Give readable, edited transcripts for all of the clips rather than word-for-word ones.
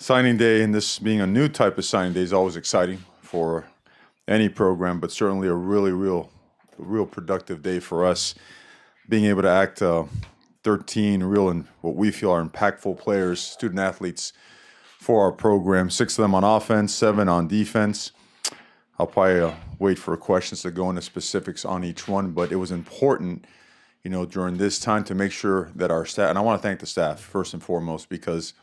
Signing day, and this being a new type of signing day, is always exciting for any program, but certainly a really, real productive day for us. Being able to act 13 real and what we feel are impactful players, student athletes for our program. 6 of them on offense, 7 on defense. I'll probably wait for questions to go into specifics on each one, but it was important, during this time to make sure that our staff, and I want to thank the staff first and foremost, because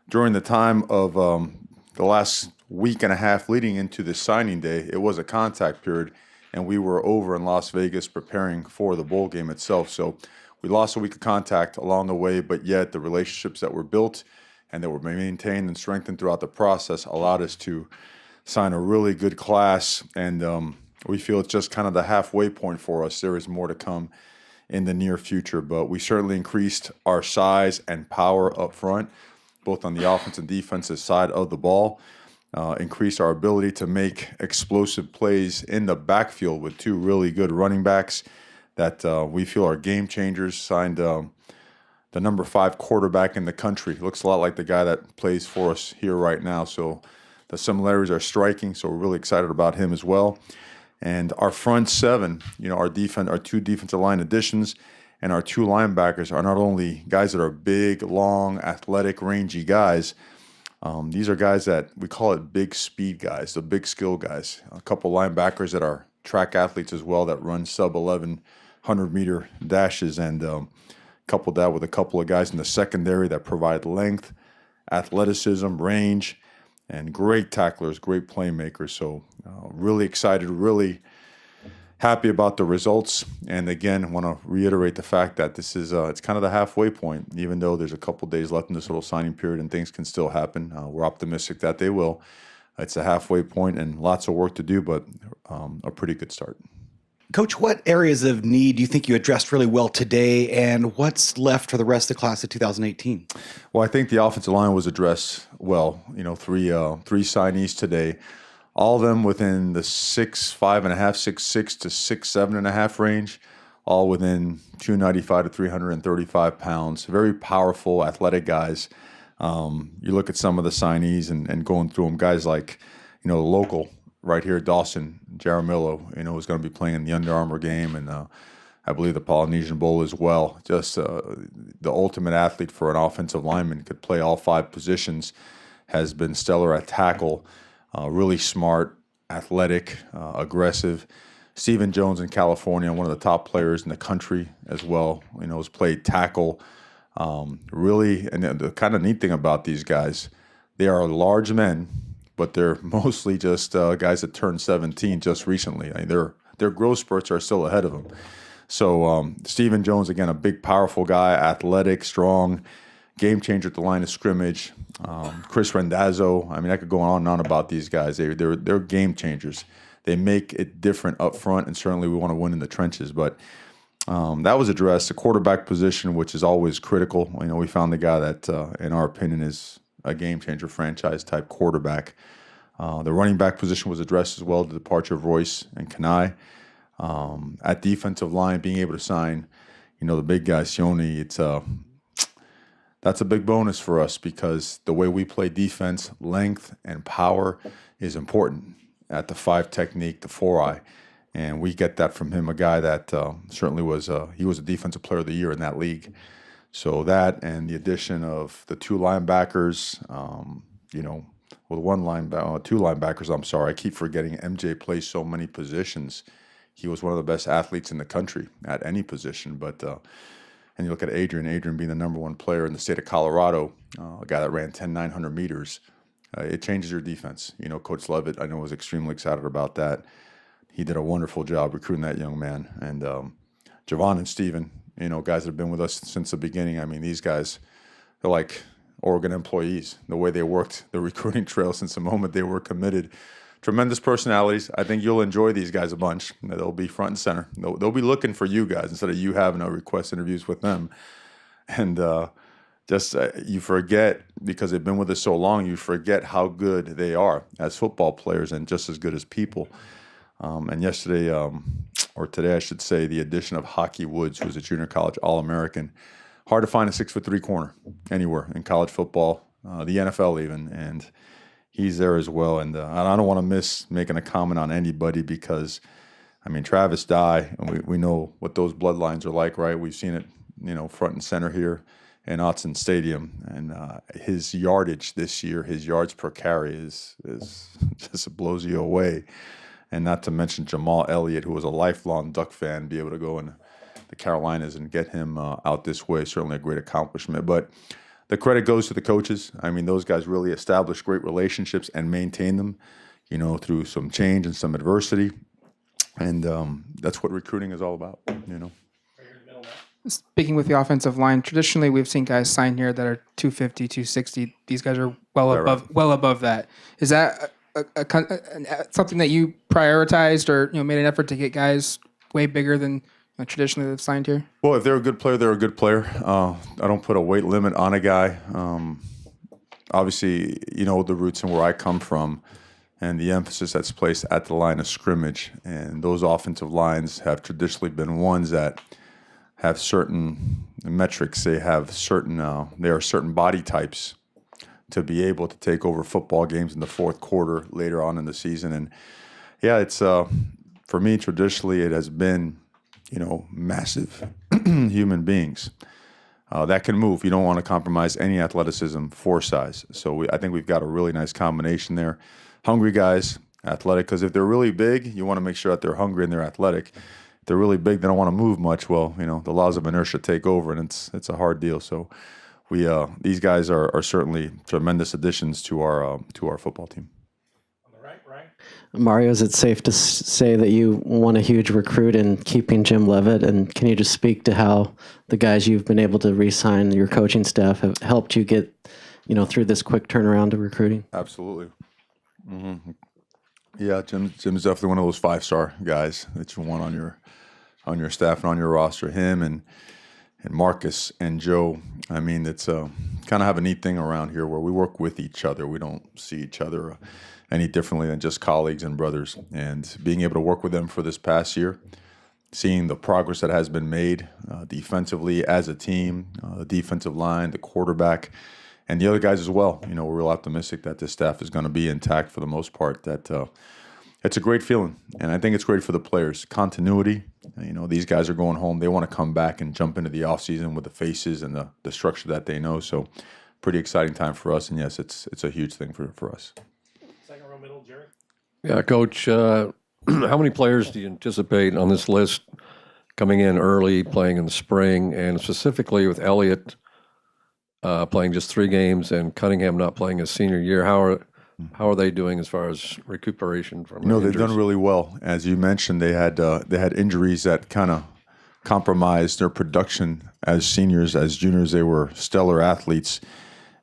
during the time of the last week and a half leading into the signing day, it was a contact period, and we were over in Las Vegas preparing for the bowl game itself. So we lost a week of contact along the way, but yet the relationships that were built and that were maintained and strengthened throughout the process allowed us to sign a really good class, and we feel it's just kind of the halfway point for us. There is more to come in the near future, but we certainly increased our size and power up front, both on the offensive and defensive side of the ball, increased our ability to make explosive plays in the backfield with 2 really good running backs that we feel are game changers. Signed the number 5 quarterback in the country. Looks a lot like the guy that plays for us here right now. So the similarities are striking. So we're really excited about him as well. And our front 7, our 2 defensive line additions, and our 2 linebackers are not only guys that are big, long, athletic, rangy guys. These are guys that we call it big speed guys, the big skill guys. A couple linebackers that are track athletes as well that run sub 1100-meter dashes, and couple that with a couple of guys in the secondary that provide length, athleticism, range, and great tacklers, great playmakers. So really excited, really happy about the results. And again, I want to reiterate the fact that this is it's kind of the halfway point, even though there's a couple days left in this little signing period and things can still happen. We're optimistic that they will. It's a halfway point and lots of work to do, but a pretty good start. Coach, what areas of need do you think you addressed really well today, and what's left for the rest of the class of 2018? Well, I think the offensive line was addressed well. Three signees today. All of them within the 6'5.5", 6'6" to 6'7.5" range, all within 295 to 335 pounds. Very powerful, athletic guys. You look at some of the signees and going through them, guys like, local right here, Dawson Jaramillo, who's going to be playing in the Under Armour game, and I believe the Polynesian Bowl as well. Just the ultimate athlete for an offensive lineman, could play all 5 positions, has been stellar at tackle. Really smart, athletic, aggressive. Stephen Jones in California, one of the top players in the country as well, has played tackle. Really, and the kind of neat thing about these guys, they are large men, but they're mostly just guys that turned 17 just recently. I mean, their growth spurts are still ahead of them. So Stephen Jones, again, a big, powerful guy, athletic, strong, game changer at the line of scrimmage. Chris Rendazzo. I mean, I could go on and on about these guys. They're game changers. They make it different up front, and certainly we want to win in the trenches. But that was addressed. The quarterback position, which is always critical. We found the guy that, in our opinion, is a game changer, franchise type quarterback. The running back position was addressed as well. The departure of Royce and Kanai. At defensive line, being able to sign, the big guy Sione. That's a big bonus for us because the way we play defense, length and power is important at the 5 technique, the 4-eye. And we get that from him, a guy that certainly was he was a defensive player of the year in that league. So that and the addition of the 2 linebackers, 2 linebackers, I'm sorry. I keep forgetting MJ plays so many positions. He was one of the best athletes in the country at any position, but and you look at Adrian being the number 1 player in the state of Colorado, a guy that ran 10,900 meters. It changes your defense. Coach Levitt, I know, was extremely excited about that. He did a wonderful job recruiting that young man. And Javon and Steven, guys that have been with us since the beginning. I mean, these guys, they're like Oregon employees. The way they worked the recruiting trail since the moment they were committed. Tremendous personalities. I think you'll enjoy these guys a bunch. They'll be front and center. They'll be looking for you guys instead of you having to request interviews with them. And you forget, because they've been with us so long, you forget how good they are as football players and just as good as people. And yesterday, or today I should say, the addition of Hockey Woods, who's a junior college All-American. Hard to find a 6'3" corner anywhere in college football. the NFL even, and he's there as well. And I don't want to miss making a comment on anybody because, I mean, Travis Dye, and we know what those bloodlines are like, right? We've seen it, front and center here in Autzen Stadium. And his yardage this year, his yards per carry is just blows you away. And not to mention Jamal Elliott, who was a lifelong Duck fan, be able to go in the Carolinas and get him out this way, certainly a great accomplishment. But the credit goes to the coaches. I mean, those guys really established great relationships and maintained them, through some change and some adversity. And that's what recruiting is all about, Speaking with the offensive line, traditionally we've seen guys sign here that are 250, 260. These guys are well above that. Is that something that you prioritized or made an effort to get guys way bigger than traditionally they've signed here? Well, if they're a good player, they're a good player. I don't put a weight limit on a guy. Obviously, the roots and where I come from and the emphasis that's placed at the line of scrimmage. And those offensive lines have traditionally been ones that have certain metrics. They have certain body types to be able to take over football games in the fourth quarter later on in the season. And yeah, it's for me, traditionally, it has been, massive human beings that can move. You don't want to compromise any athleticism for size. So I think we've got a really nice combination there. Hungry guys, athletic, because if they're really big, you want to make sure that they're hungry and they're athletic. If they're really big, they don't want to move much. Well, the laws of inertia take over, and it's a hard deal. So these guys are certainly tremendous additions to our football team. Mario, is it safe to say that you won a huge recruit in keeping Jim Levitt? And can you just speak to how the guys you've been able to re-sign, your coaching staff, have helped you get, through this quick turnaround to recruiting? Absolutely. Mm-hmm. Yeah, Jim's definitely one of those 5-star guys that you want on your staff and on your roster. Him and Marcus and Joe. I mean, it's kind of have a neat thing around here where we work with each other. We don't see each other any differently than just colleagues and brothers. And being able to work with them for this past year, seeing the progress that has been made defensively as a team, the defensive line, the quarterback, and the other guys as well. We're real optimistic that this staff is going to be intact for the most part. That it's a great feeling, and I think it's great for the players. Continuity. These guys are going home. They want to come back and jump into the offseason with the faces and the structure that they know. So pretty exciting time for us, and yes, it's a huge thing for us. Second row middle, Jerry. Yeah, Coach, how many players do you anticipate on this list coming in early, playing in the spring, and specifically with Elliott playing just 3 games and Cunningham not playing his senior year? How are they doing as far as recuperation from injuries? They've done really well. As you mentioned, they had injuries that kind of compromised their production as seniors. As juniors, they were stellar athletes.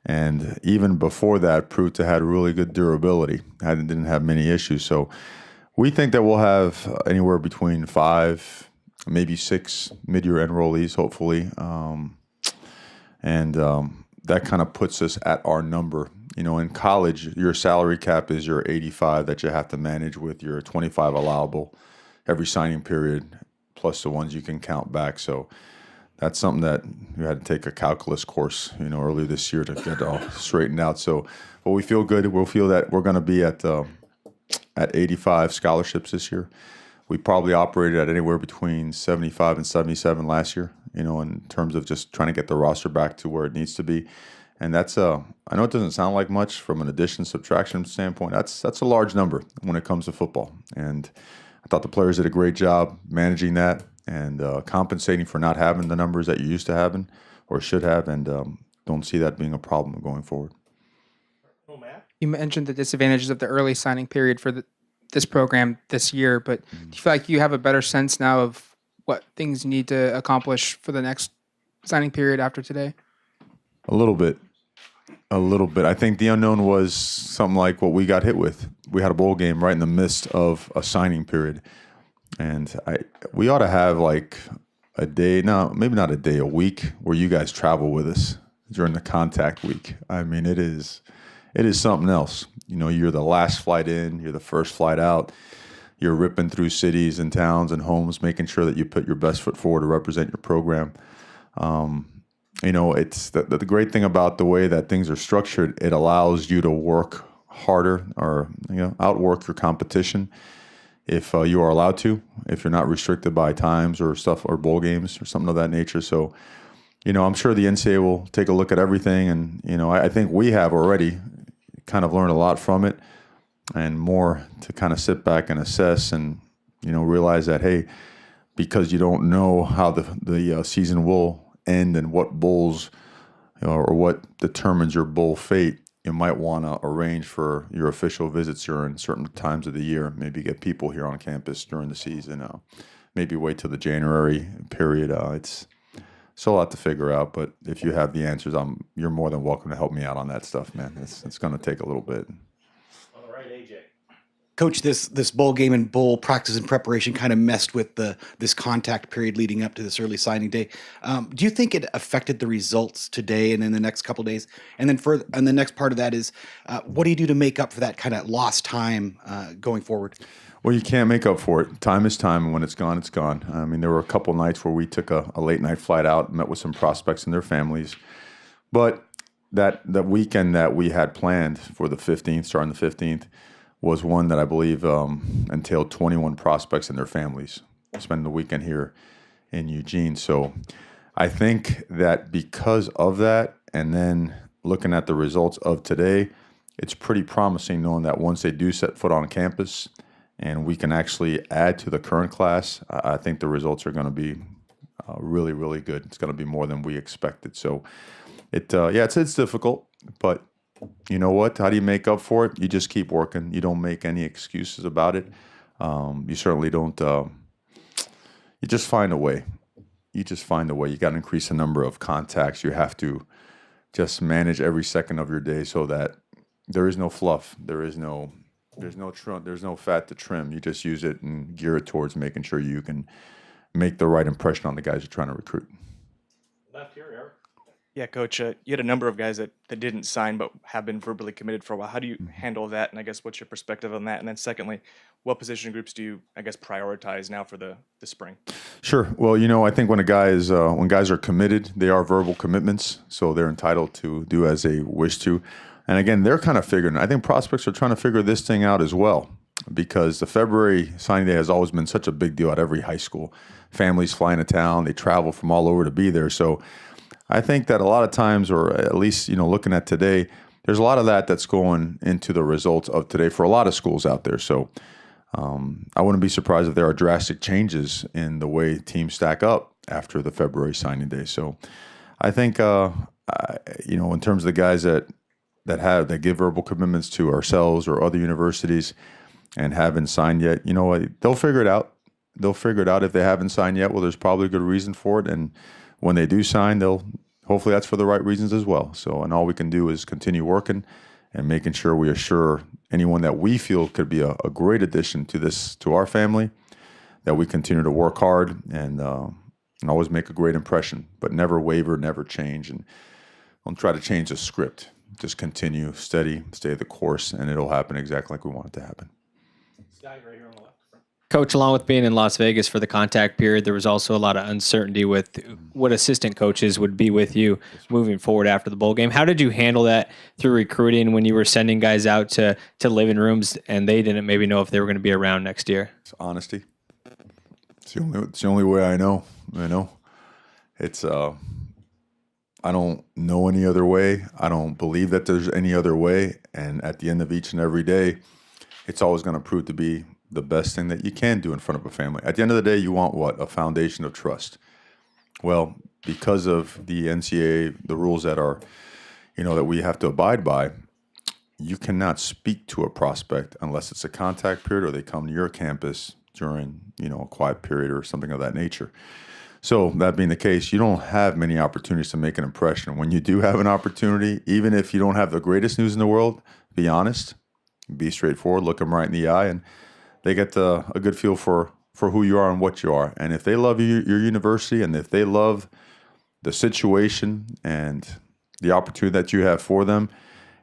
And even before that, proved to have really good durability. Didn't have many issues. So we think that we'll have anywhere between 5, maybe 6 mid-year enrollees, hopefully. That kind of puts us at our number. In college, your salary cap is your 85 that you have to manage with your 25 allowable every signing period, plus the ones you can count back. So that's something that you had to take a calculus course, earlier this year to get all straightened out. So, but we feel good. We'll feel that we're going to be at 85 scholarships this year. We probably operated at anywhere between 75 and 77 last year, in terms of just trying to get the roster back to where it needs to be. And that's I know it doesn't sound like much from an addition subtraction standpoint. That's a large number when it comes to football. And I thought the players did a great job managing that and compensating for not having the numbers that you used to having or should have, and don't see that being a problem going forward. You mentioned the disadvantages of the early signing period for this program this year, but do you feel like you have a better sense now of what things you need to accomplish for the next signing period after today? A little bit. I think the unknown was something like what we got hit with. We had a bowl game right in the midst of a signing period. And we ought to have like a day, no, maybe not a day, a week where you guys travel with us during the contact week. I mean, it is something else. You're the last flight in, you're the first flight out. You're ripping through cities and towns and homes, making sure that you put your best foot forward to represent your program. it's the great thing about the way that things are structured. It allows you to work harder or outwork your competition if you are allowed to, if you're not restricted by times or stuff or bowl games or something of that nature. So, I'm sure the NCAA will take a look at everything, and I think we have already kind of learned a lot from it, and more to kind of sit back and assess and realize that, hey, because you don't know how the season will end and what bowls or what determines your bowl fate, you might want to arrange for your official visits during certain times of the year. Maybe get people here on campus during the season. Maybe wait till the January period. It's a lot to figure out, but if you have the answers, you're more than welcome to help me out on that stuff, man. It's going to take a little bit. On the right, AJ. Coach, this bowl game and bowl practice and preparation kind of messed with this contact period leading up to this early signing day. Do you think it affected the results today and in the next couple of days? And then and the next part of that is, what do you do to make up for that kind of lost time going forward? Well, you can't make up for it. Time is time, and when it's gone, it's gone. I mean, there were a couple nights where we took a late night flight out, met with some prospects and their families. But that weekend that we had planned for the 15th, starting the 15th, was one that I believe entailed 21 prospects and their families spending the weekend here in Eugene. So I think that because of that, and then looking at the results of today, it's pretty promising knowing that once they do set foot on campus and we can actually add to the current class, I think the results are going to be really, really good. It's going to be more than we expected. So it's difficult, but you know what? How do you make up for it? You just keep working. You don't make any excuses about it. You certainly don't. You just find a way. You got to increase the number of contacts. You have to just manage every second of your day so that there is no fluff. There's no fat to trim. You just use it and gear it towards making sure you can make the right impression on the guys you're trying to recruit. Left here, Eric. Yeah, Coach, you had a number of guys that didn't sign but have been verbally committed for a while. How do you handle that? And I guess what's your perspective on that? And then secondly, what position groups do you, prioritize now for the spring? Sure. Well, I think when guys are committed, they are verbal commitments, so they're entitled to do as they wish to. And again, they're kind of figuring. I think prospects are trying to figure this thing out as well, because the February signing day has always been such a big deal at every high school. Families fly into town, they travel from all over to be there. So I think that a lot of times, or at least, looking at today, there's a lot of that's going into the results of today for a lot of schools out there. So I wouldn't be surprised if there are drastic changes in the way teams stack up after the February signing day. So I think, in terms of the guys that give verbal commitments to ourselves or other universities and haven't signed yet, they'll figure it out. They'll figure it out. If they haven't signed yet, well, there's probably a good reason for it. And when they do sign, hopefully that's for the right reasons as well. So, and all we can do is continue working and making sure we assure anyone that we feel could be a great addition to our family, that we continue to work hard and always make a great impression, but never waver, never change, and don't try to change the script. Just continue steady, stay the course, and it'll happen exactly like we want it to happen. Guy right here on the left. Coach, along with being in Las Vegas for the contact period, there was also a lot of uncertainty with what assistant coaches would be with you moving forward after the bowl game. How did you handle that through recruiting when you were sending guys out to living rooms and they didn't maybe know if they were going to be around next year? It's honesty. It's the only way I know. It's I don't know any other way. I don't believe that there's any other way. And at the end of each and every day, it's always going to prove to be the best thing that you can do in front of a family. At the end of the day, you want what? A foundation of trust. Well, because of the NCAA, the rules that are, that we have to abide by, you cannot speak to a prospect unless it's a contact period or they come to your campus during, a quiet period or something of that nature. So that being the case, you don't have many opportunities to make an impression. When you do have an opportunity, even if you don't have the greatest news in the world, be honest, be straightforward, look them right in the eye, and they get a good feel for who you are and what you are. And if they love your university and if they love the situation and the opportunity that you have for them,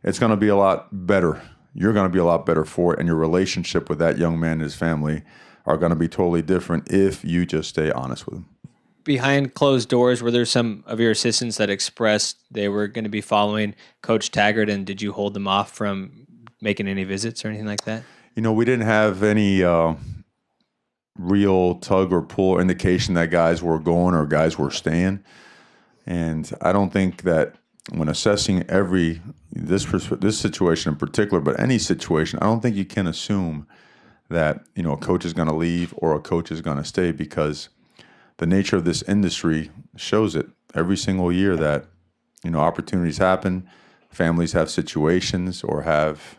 it's going to be a lot better. You're going to be a lot better for it, and your relationship with that young man and his family are going to be totally different if you just stay honest with them. behind closed doors, were there some of your assistants that expressed they were going to be following Coach Taggart, and did you hold them off from making any visits or anything like that? We didn't have any real tug or pull or indication that guys were going or guys were staying. And I don't think that when assessing this situation in particular, but any situation, I don't think you can assume that a coach is going to leave or a coach is going to stay, because the nature of this industry shows it every single year that opportunities happen, families have situations or have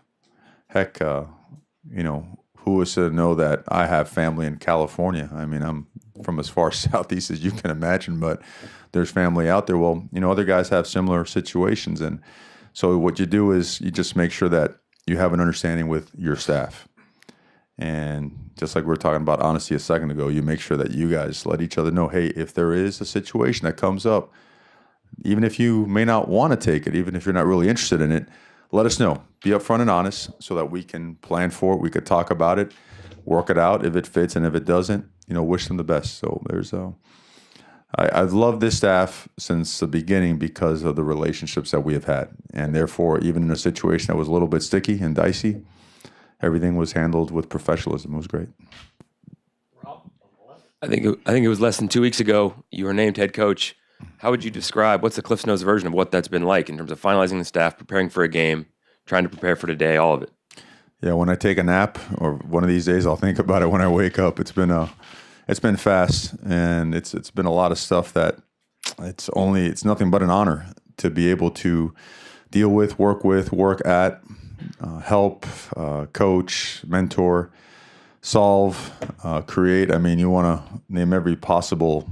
who is to know that I have family in California? I mean, I'm from as far southeast as you can imagine, but there's family out there. Well, other guys have similar situations. And so what you do is you just make sure that you have an understanding with your staff. And just like we were talking about honesty a second ago, you make sure that you guys let each other know, hey, if there is a situation that comes up, even if you may not want to take it, even if you're not really interested in it, let us know. Be upfront and honest so that we can plan for it. We could talk about it, work it out if it fits, and if it doesn't, wish them the best. So I've loved this staff since the beginning because of the relationships that we have had. And therefore, even in a situation that was a little bit sticky and dicey, everything was handled with professionalism. It was great. I think it was less than 2 weeks ago you were named head coach. How would you describe what's the Cliff's Notes version of what that's been like in terms of finalizing the staff, preparing for a game, trying to prepare for today, all of it? Yeah, when I take a nap or one of these days, I'll think about it when I wake up. It's been fast, and it's been a lot of stuff that it's nothing but an honor to be able to deal with, work at, help, coach, mentor, solve, create. I mean, you want to name every possible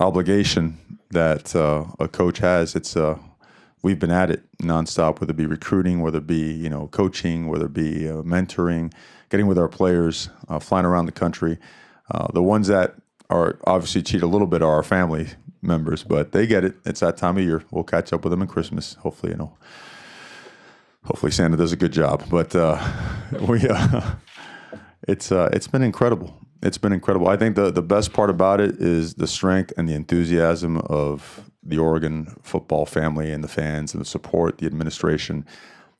obligation that a coach has. We've been at it nonstop, whether it be recruiting, whether it be coaching, whether it be mentoring, getting with our players, flying around the country. The ones that are obviously cheat a little bit are our family members, but they get it. It's that time of year. We'll catch up with them in Christmas. Hopefully, hopefully Santa does a good job. But it's been incredible. It's been incredible. I think the best part about it is the strength and the enthusiasm of the Oregon football family and the fans and the support, the administration.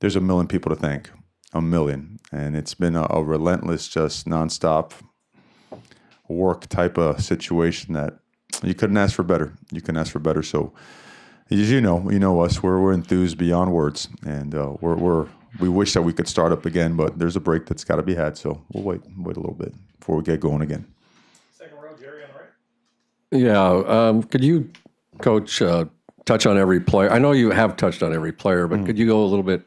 There's a million people to thank, a million. And it's been a relentless, just nonstop work type of situation that you couldn't ask for better. You couldn't ask for better. So as you know us, we're enthused beyond words. And we wish that we could start up again, but there's a break that's got to be had. So we'll wait a little bit before we get going again. Second row, Jerry on the right. Yeah. Could you, Coach, touch on every player? I know you have touched on every player, but could you go a little bit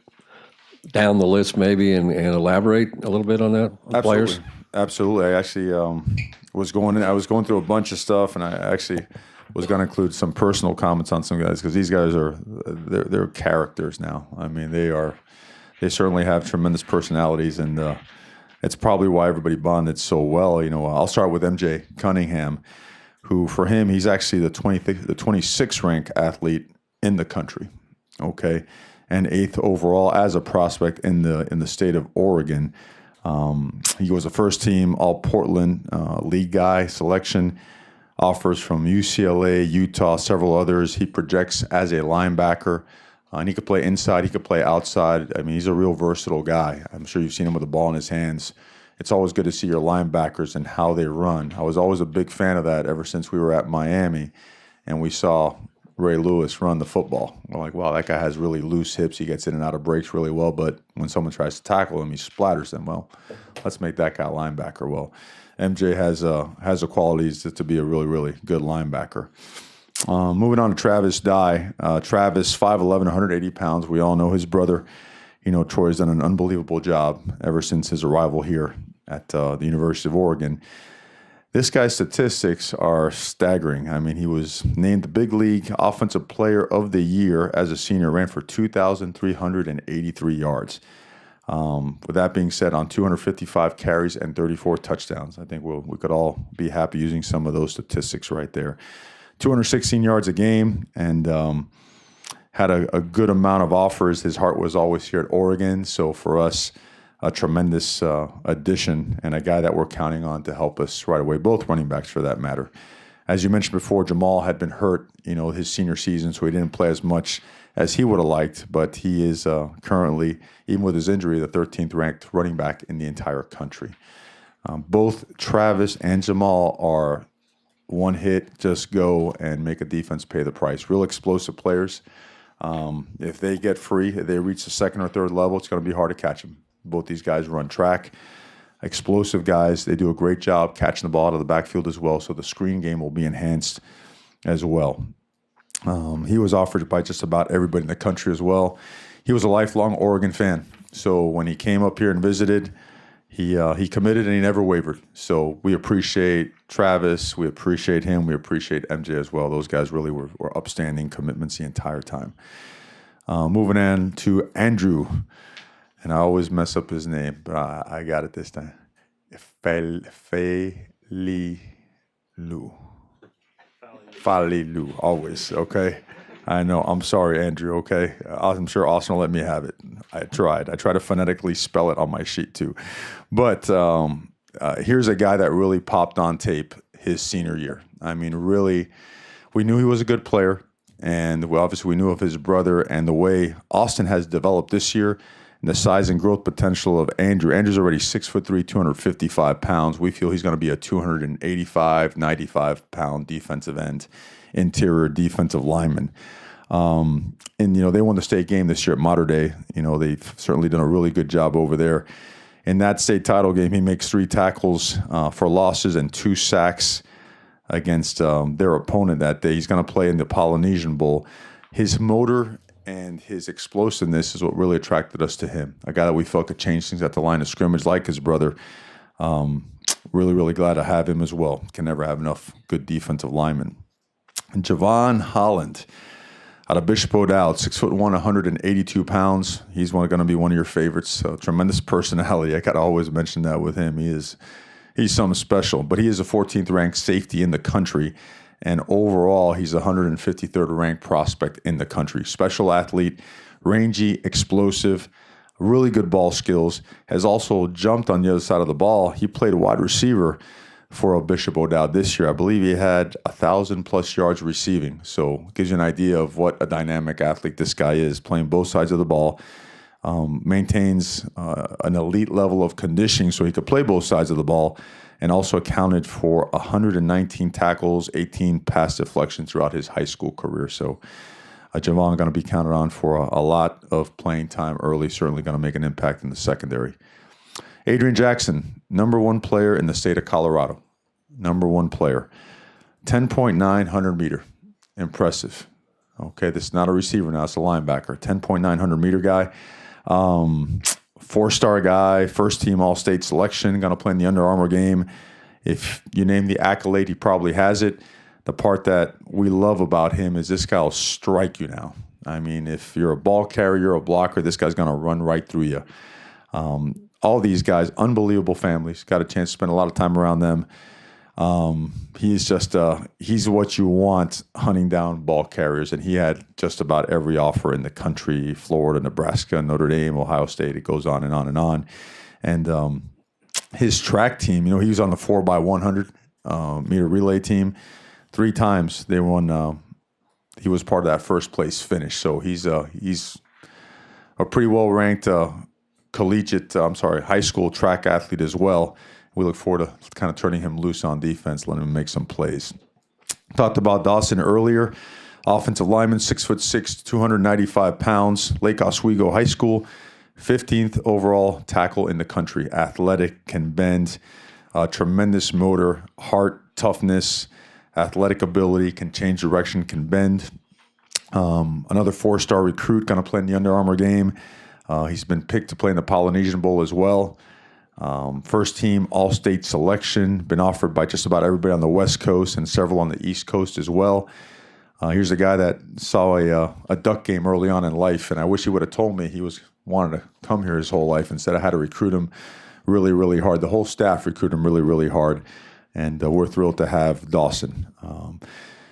down the list maybe and elaborate a little bit on that? On players? Absolutely. I actually was going through a bunch of stuff, and I actually was going to include some personal comments on some guys, because these guys they're characters now. I mean, they certainly have tremendous personalities, and it's probably why everybody bonded so well. I'll start with MJ Cunningham, who for him, he's actually the 26th ranked athlete in the country, okay, and 8th overall as a prospect in the state of Oregon. He was a first team All Portland league guy selection, offers from UCLA, Utah, several others. He projects as a linebacker, and he could play inside, he could play outside. I mean, he's a real versatile guy. I'm sure you've seen him with the ball in his hands. It's always good to see your linebackers and how they run. I was always a big fan of that ever since we were at Miami, and we saw Ray Lewis run the football. We're like, wow, that guy has really loose hips. He gets in and out of breaks really well, but when someone tries to tackle him, he splatters them. Well, let's make that guy a linebacker. Well, MJ has the qualities to be a really, really good linebacker. Moving on to Travis Dye. Travis, 5'11", 180 pounds. We all know his brother. Troy's done an unbelievable job ever since his arrival here at the University of Oregon. This guy's statistics are staggering. I mean, he was named the Big League Offensive Player of the Year as a senior, ran for 2,383 yards. With that being said, on 255 carries and 34 touchdowns. I think we could all be happy using some of those statistics right there. 216 yards a game, and had a good amount of offers. His heart was always here at Oregon, so for us, a tremendous addition and a guy that we're counting on to help us right away, both running backs for that matter. As you mentioned before, Jamal had been hurt, his senior season, so he didn't play as much as he would have liked. But he is currently, even with his injury, the 13th ranked running back in the entire country. Both Travis and Jamal are one hit, just go and make a defense pay the price. Real explosive players. If they get free, if they reach the second or third level, it's going to be hard to catch them. Both these guys run track. Explosive guys. They do a great job catching the ball out of the backfield as well, so the screen game will be enhanced as well. He was offered by just about everybody in the country as well. He was a lifelong Oregon fan, so when he came up here and visited, he committed and he never wavered. So we appreciate Travis, we appreciate him, we appreciate MJ as well. Those guys really were upstanding commitments the entire time. Moving on to Andrew, and I always mess up his name, but I got it this time. Falilu, always, okay? I know, I'm sorry, Andrew, okay? I'm sure Austin will let me have it. I tried to phonetically spell it on my sheet too. But here's a guy that really popped on tape his senior year. I mean, really, we knew he was a good player, and obviously we knew of his brother and the way Austin has developed this year and the size and growth potential of Andrew. Andrew's already 6'3", 255 pounds. We feel he's going to be a 285, 95-pound defensive end, interior defensive lineman. And, they won the state game this year at Mater Dei. They've certainly done a really good job over there. In that state title game, he makes 3 tackles for losses and 2 sacks against their opponent that day. He's going to play in the Polynesian Bowl. His motor and his explosiveness is what really attracted us to him. A guy that we felt could change things at the line of scrimmage like his brother. Really, really glad to have him as well. Can never have enough good defensive linemen. And Javon Holland out of Bishop O'Dowd, 6'1", 182 pounds. He's going to be one of your favorites. Tremendous personality. I got to always mention that with him. He's something special. But he is a 14th ranked safety in the country. And overall, he's a 153rd ranked prospect in the country. Special athlete, rangy, explosive, really good ball skills. Has also jumped on the other side of the ball. He played wide receiver for Bishop O'Dowd this year. I believe he had 1,000+ yards receiving. So it gives you an idea of what a dynamic athlete this guy is, playing both sides of the ball. Maintains an elite level of conditioning so he could play both sides of the ball, and also accounted for 119 tackles, 18 pass deflections throughout his high school career. So Javon going to be counted on for a lot of playing time early, certainly going to make an impact in the secondary. Adrian Jackson, number 1 player in the state of Colorado. Number 1 player. 10.9 100-meter. Impressive. Okay, this is not a receiver now, it's a linebacker. 10.9 100-meter guy. 4-star guy, first-team All-State selection, going to play in the Under Armour game. If you name the accolade, he probably has it. The part that we love about him is this guy will strike you now. I mean, if you're a ball carrier, you're a blocker, this guy's going to run right through you. All these guys, unbelievable families. Got a chance to spend a lot of time around them. He's just he's what you want hunting down ball carriers, and he had just about every offer in the country: Florida, Nebraska, Notre Dame, Ohio State. It goes on and on and on. And his track team, he was on the 4x100 meter relay team 3 times. They won. He was part of that first place finish. So he's a pretty well ranked high school track athlete as well. We look forward to kind of turning him loose on defense, letting him make some plays. Talked about Dawson earlier. Offensive lineman, 6'6", 295 pounds, Lake Oswego High School, 15th overall tackle in the country. Athletic, can bend, tremendous motor, heart, toughness, athletic ability, can change direction, can bend. Another 4-star recruit, going to play in the Under Armour game. He's been picked to play in the Polynesian Bowl as well. First team All-State selection, been offered by just about everybody on the West Coast and several on the East Coast as well. Here's a guy that saw a duck game early on in life, and I wish he would have told me he wanted to come here his whole life. Instead, I had to recruit him really, really hard. The whole staff recruited him really, really hard, and we're thrilled to have Dawson.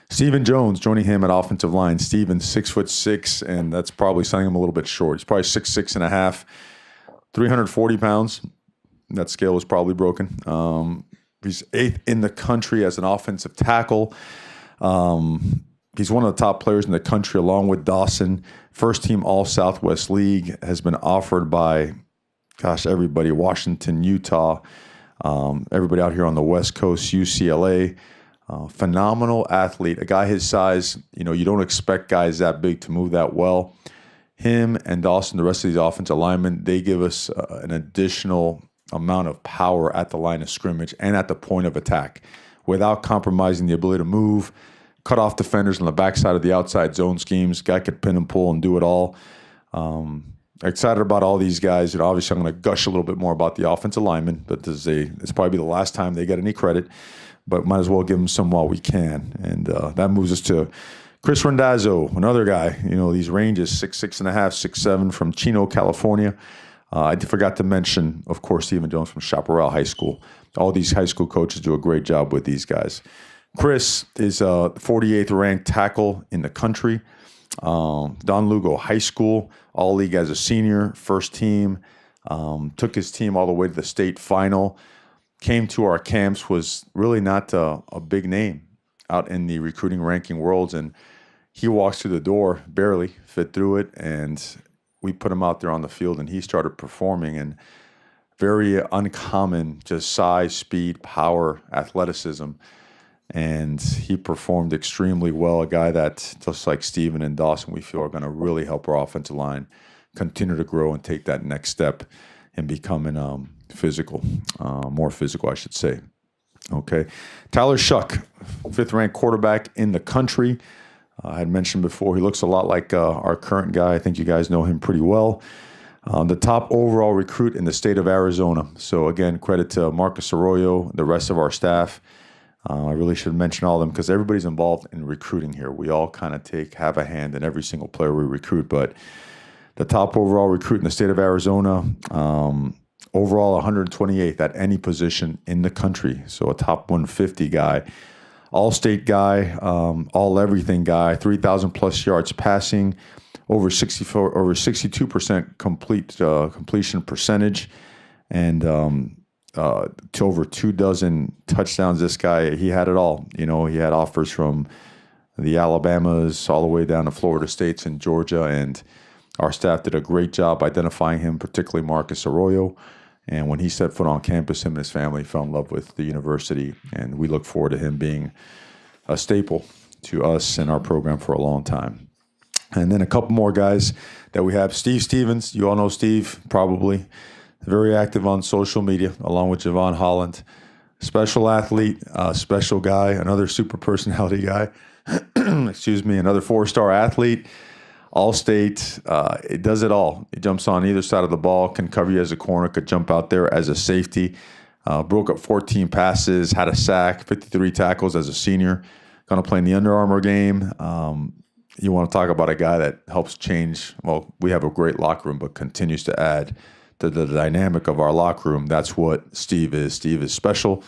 Stephen Jones joining him at offensive line. Stephen, 6'6", and that's probably selling him a little bit short. He's probably 6'6.5", 340 pounds. That scale was probably broken. He's 8th in the country as an offensive tackle. He's one of the top players in the country along with Dawson. First team All-Southwest League, has been offered by, everybody, Washington, Utah, everybody out here on the West Coast, UCLA. Phenomenal athlete, a guy his size. You don't expect guys that big to move that well. Him and Dawson, the rest of these offensive linemen, they give us an additional amount of power at the line of scrimmage and at the point of attack without compromising the ability to move, cut off defenders on the backside of the outside zone schemes. Guy could pin and pull and do it all. Excited about all these guys. Obviously, I'm going to gush a little bit more about the offensive linemen, but it's probably the last time they get any credit, but might as well give them some while we can. And that moves us to Chris Randazzo, another guy. These ranges, 6'6.5", 6'7", from Chino, California. I forgot to mention, of course, Stephen Jones from Chaparral High School. All these high school coaches do a great job with these guys. Chris is a 48th ranked tackle in the country. Don Lugo High School, all league as a senior, first team. Took his team all the way to the state final. Came to our camps, was really not a big name out in the recruiting ranking worlds. And he walks through the door, barely fit through it. And we put him out there on the field and he started performing. And very uncommon, just size, speed, power, athleticism. And he performed extremely well. A guy that, just like Steven and Dawson, we feel are going to really help our offensive line continue to grow and take that next step in becoming more physical, I should say. Okay. Tyler Shuck, 5th ranked quarterback in the country. I had mentioned before, he looks a lot like our current guy. I think you guys know him pretty well. The top overall recruit in the state of Arizona. So again, credit to Marcus Arroyo, the rest of our staff. I really should mention all of them because everybody's involved in recruiting here. We all kind of have a hand in every single player we recruit. But the top overall recruit in the state of Arizona, overall 128th at any position in the country. So a top 150 guy, all-state guy, all-everything guy, 3,000 plus yards passing, over 62% completion percentage, and to over 24 touchdowns. This guy, he had it all. He had offers from the Alabamas all the way down to Florida States and Georgia, and our staff did a great job identifying him, particularly Marcus Arroyo. And when he set foot on campus, him and his family fell in love with the university, and we look forward to him being a staple to us and our program for a long time. And then a couple more guys that we have. Steve Stevens, you all know Steve, probably. Very active on social media, along with Javon Holland. Special athlete, special guy, another super personality guy. Excuse me, another 4-star athlete. All-state, it does it all. He jumps on either side of the ball, can cover you as a corner, could jump out there as a safety. Broke up 14 passes, had a sack, 53 tackles as a senior. Going to play in the Under Armour game. You want to talk about a guy that helps change. Well, we have a great locker room, but continues to add to the dynamic of our locker room. That's what Steve is. Steve is special,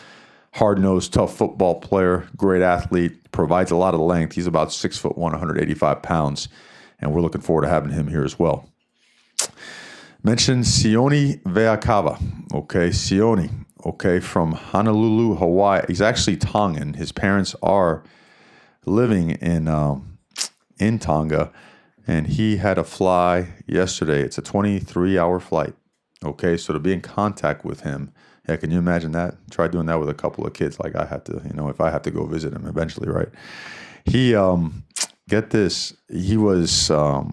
hard-nosed, tough football player, great athlete, provides a lot of length. He's about 6'1", 185 pounds, and we're looking forward to having him here as well. Mention Sione Veakava. Okay, Sione, okay, from Honolulu, Hawaii. He's actually Tongan. His parents are living in Tonga, and he had a fly yesterday. It's a 23-hour flight. Okay, so to be in contact with him, yeah, can you imagine that? Try doing that with a couple of kids like I had to, if I have to go visit him eventually, right? He, get this, he was a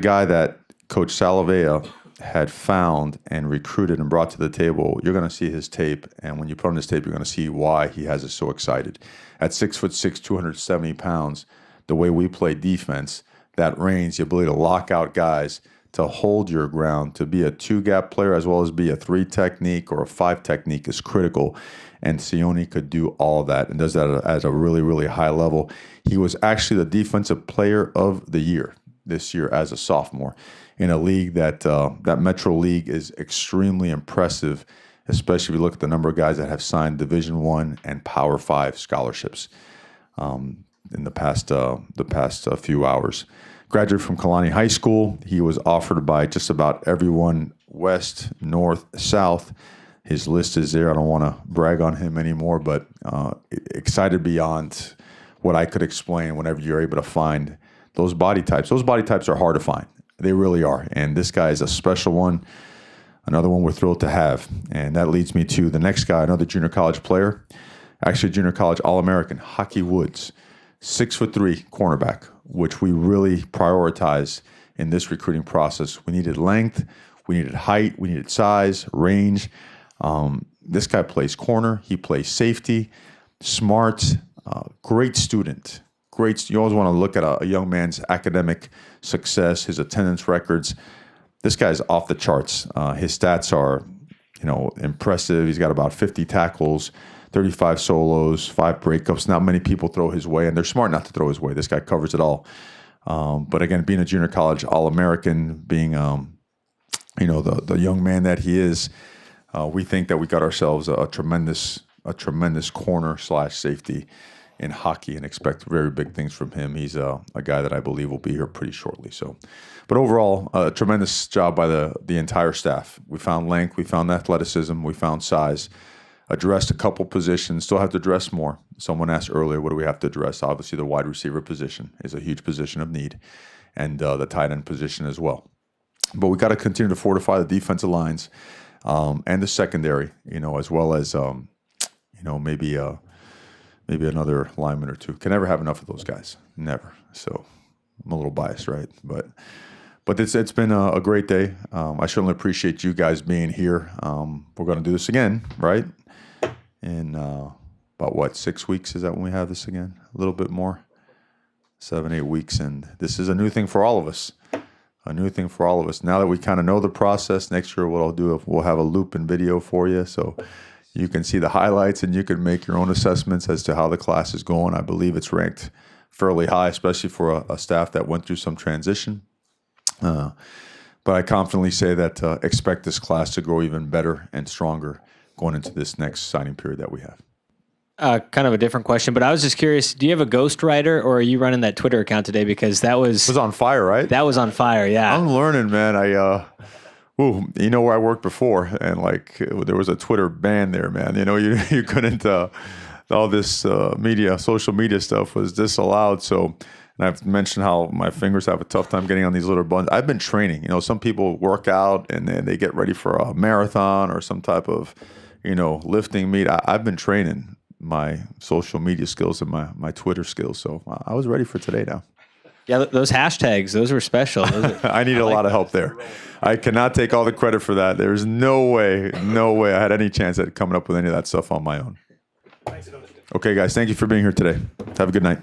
guy that Coach Salavea had found and recruited and brought to the table. You're going to see his tape, and when you put on his tape, you're going to see why he has us so excited. At 6'6", 270 pounds, the way we play defense, that range, the ability to lock out guys, to hold your ground, to be a 2-gap player as well as be a 3 technique or a 5 technique is critical. And Sione could do all of that and does that at a really, really high level. He was actually the defensive player of the year this year as a sophomore in a league that Metro League is extremely impressive, especially if you look at the number of guys that have signed Division I and Power 5 scholarships in the past few hours. Graduated from Kalani High School. He was offered by just about everyone, west, north, south. His list is there. I don't want to brag on him anymore, but excited beyond what I could explain whenever you're able to find those body types. Those body types are hard to find. They really are. And this guy is a special one. Another one we're thrilled to have. And that leads me to the next guy, another junior college player. Actually, junior college All-American, Hockey Woods. 6'3" cornerback, which we really prioritize in this recruiting process. We needed length, we needed height, we needed size, range. This guy plays corner, he plays safety, smart, great student. You always want to look at a young man's academic success, his attendance records. This guy's off the charts. His stats are, impressive. He's got about 50 tackles, 35 solos, 5 breakups. Not many people throw his way, and they're smart not to throw his way. This guy covers it all. But again, being a junior college All-American, being the young man that he is, we think that we got ourselves a tremendous corner/safety in hockey, and expect very big things from him. He's a guy that I believe will be here pretty shortly. So, but overall, a tremendous job by the entire staff. We found length, we found athleticism, we found size, addressed a couple positions, still have to address more. Someone asked earlier, what do we have to address? Obviously, the wide receiver position is a huge position of need, and the tight end position as well. But we got to continue to fortify the defensive lines and the secondary, as well as, maybe another lineman or two. Can never have enough of those guys. Never. So I'm a little biased, right? But it's been a great day. I certainly appreciate you guys being here. We're going to do this again, right? In about 6 weeks? Is that when we have this again? A little bit more? 7, 8 weeks. And this is a new thing for all of us. A new thing for all of us. Now that we kind of know the process, next year what I'll do, we'll have a loop and video for you. So you can see the highlights and you can make your own assessments as to how the class is going. I believe it's ranked fairly high, especially for a staff that went through some transition. But I confidently say that expect this class to grow even better and stronger going into this next signing period that we have. Kind of a different question, but I was just curious, do you have a ghostwriter, or are you running that Twitter account today? Because that was on fire, right? That was on fire, yeah. I'm learning, man. Where I worked before, and there was a Twitter ban there, man. You couldn't, all this social media stuff was disallowed. So, and I've mentioned how my fingers have a tough time getting on these little buttons. I've been training. Some people work out and then they get ready for a marathon or some type of, lifting meet. I've been training my social media skills and my Twitter skills. So I was ready for today now. Yeah, those hashtags, those were special. I need a lot of help there. I cannot take all the credit for that. There's no way I had any chance at coming up with any of that stuff on my own. Okay, guys, thank you for being here today. Have a good night.